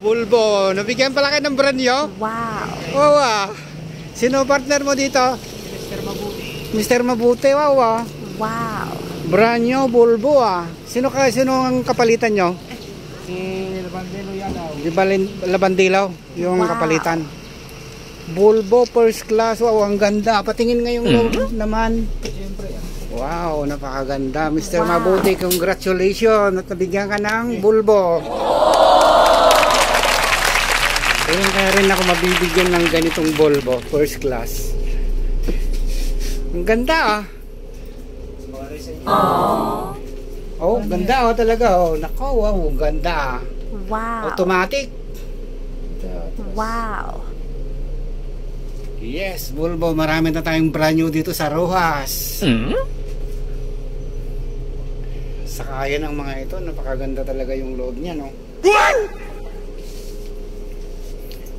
Volvo, nabigyan pala kayo ng brand nyo? Wow. Wow ah. Sino partner mo dito? Mr. Mabuti. Mr. Mabuti, wow ah. Wow. Brand nyo, Volvo ah. Sino ang kapalitan nyo? Si Labandelo Yalaw. Di ba Labandilaw yung Wow. kapalitan? Volvo first class, wow, ang ganda. Patingin ngayong loob naman. Siyempre yan. Wow, napakaganda. Mr. Wow. Mabuti, congratulations. At nabigyan ka ng Volvo. Kaya rin ako mabibigyan ng ganitong Volvo first class. Ang ganda ah. Oh, ganda oh talaga oh. Nako, wow, ganda ah. Wow. Automatic. Wow. Yes, Volvo, marami na tayong brand new dito sa Rojas. Saka yan ang mga ito, napakaganda talaga yung loob niya, no?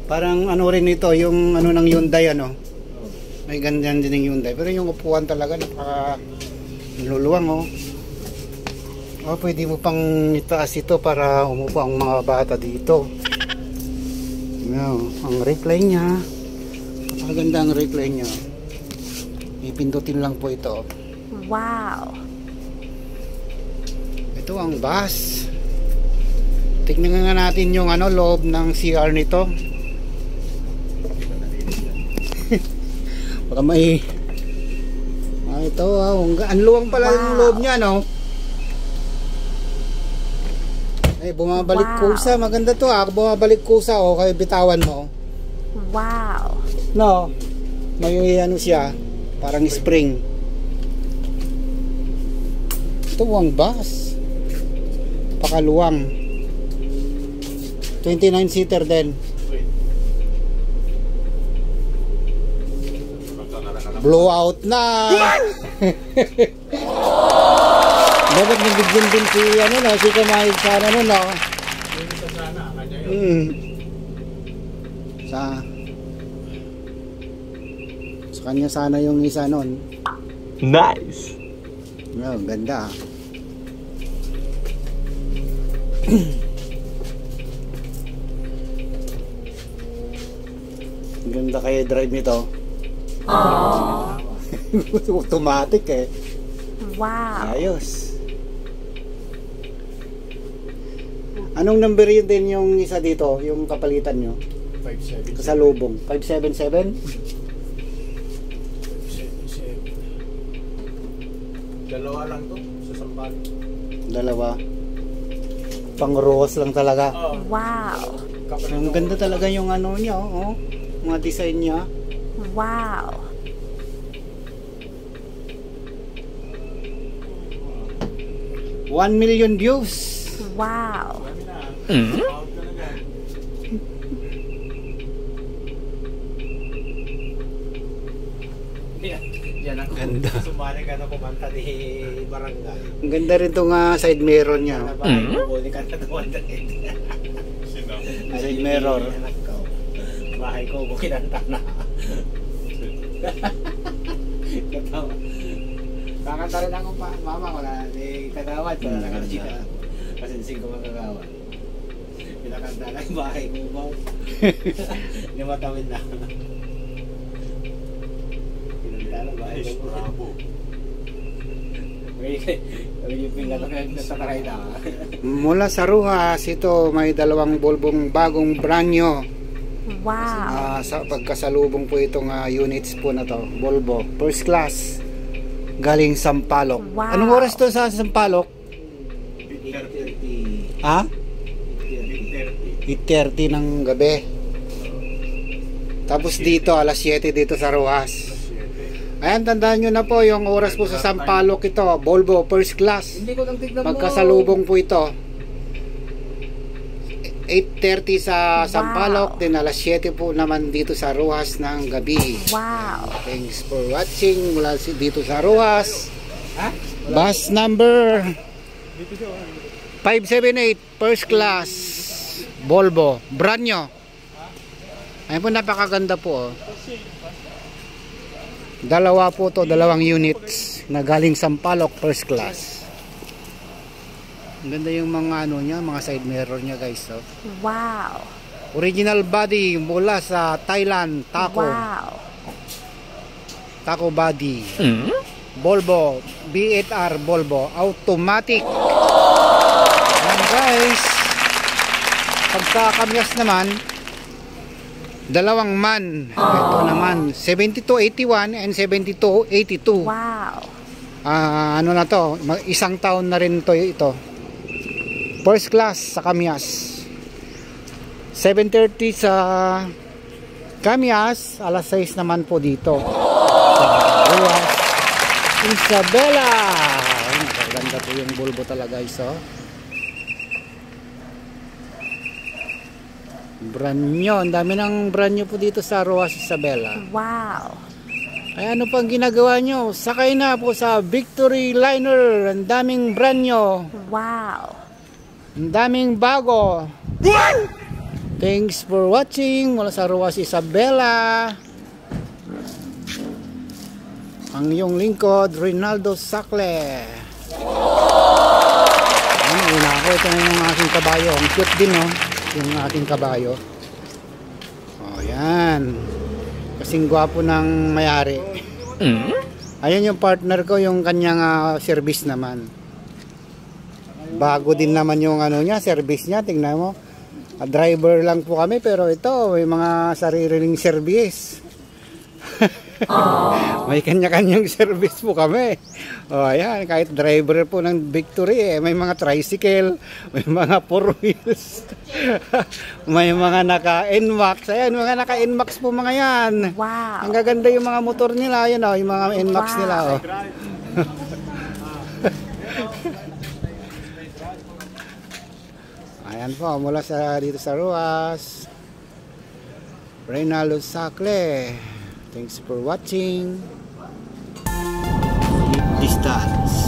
Parang ano rin ito, yung ano ng Hyundai, ano? May ganyan din yung Hyundai. Pero yung upuan talaga, napaka luluwang, oh. Oh, pwede mo pang itaas ito para umupo ang mga bata dito. Ang recline niya. Napakaganda ang recline niya. Ipindutin lang po ito. Wow. Ito ang bus. Tignan nga natin yung ano, loob ng CR nito. Baka may ito ang luwang pala yung loob niya, no? Ay, bumabalik kusa. Maganda to ah. Bumabalik kusa oh, kaya bitawan mo. Wow. No. May ano siya, parang spring. Ito ang bus. Pakaluwang. 29 seater din. Blowout na. Dapat nabigyan din si ano no, si Kamahig sana no, no? Sa kanya sana yung isa nun. Nice. Oh, ganda. Ganda kayo drive nito. Automatic eh. Wow. Ayos. Anong number yun din yung isa dito, yung kapalitan nyo? 577. Kasalubong. 577? 577. Dalawa lang to sa Sampal. Dalawa. Pang-rohos lang talaga. Wow. Ang ganda talaga yung ano niya, oh. Mga design niya. Wow. One million views. Wow. Yan ako. Ganda. Sumali ka na kumanta ni Barangay. Ang ganda rin itong side mirror niya. Bahay ka na tuwan na rin. Side mirror. Bahay ko, kinanta na. Katawa. Kakanta rin ako pa. Mama ko na. Kagawad ko na nakakita. Pasinsing ko magkagawad. Pinakanta na yung bahay ko ba? Limatawin na. Pinakanta na bahay ko. Bravo. Mula sa Rojas, ito may dalawang Volvong bagong brand new. Wow. Sa pagkasalubong po itong units po na to, Volvo first class galing Sampaloc. Wow. Anong oras to sa Sampaloc? 8:30. Ha? 8:30 ng gabi. Tapos dito alas 7 dito sa Rojas. Ayan, tandaan nyo na po yung oras po sa Sampaloc ito, Volvo first class. Hindi ko lang tignan mo. Magkasalubong po ito. 8:30 sa Sampaloc, then alas 7 po naman dito sa Rojas ng gabi. Wow. Thanks for watching mula dito sa Rojas. Bus number 578 first class Volvo, brand nyo. Ayun po, napakaganda po. Dalawa po to, dalawang units na galing Sampaloc first class. Ang ganda yung mga ano niya, mga side mirror niya guys. So. Wow. Original body mula sa Thailand, Taco. Wow. Taco body. Volvo, B8R Volvo, automatic. Ayan guys. Pagka kamyas naman, dalawang man. Ito naman, 7281 and 7282. Wow. Ano na to, isang taon na rin ito. First class sa kamyas. 7:30 sa kamyas, alas 6 naman po dito sa Ruas Isabela. Maganda po yung Volvo talaga guys, oh. Brand new, ang dami ng brand new po dito sa Ruas Isabela. Wow. Ay, ano pang ginagawa nyo? Sakay na po sa Victory Liner. Ang daming brand new. Wow. Ang daming bago. Thanks for watching mula sa Ruas Isabela. Ang iyong lingkod, Rinaldo Sacle. Ano, una ako. Ito yung aking kabayo. Ang cute din, no? Yung aking kabayo. O, yan. Kasing gwapo ng mayari. Ayun yung partner ko, yung kanyang service naman. Bago din naman yung ano niya, service niya. Tingnan mo. Driver lang po kami, pero ito may mga sariling service. May kanya-kanyang service po kami. O ayan, kahit driver po ng Victory, may mga tricycle, may mga 4 wheels, may mga naka-NMAX. Ayan, mga naka-NMAX po mga yan. Wow. Ang gaganda yung mga motor nila, yun o, yung mga NMAX nila o. Ayan po, mula dito sa Ruas, Rinaldo Sacle. Thanks for watching. Distance.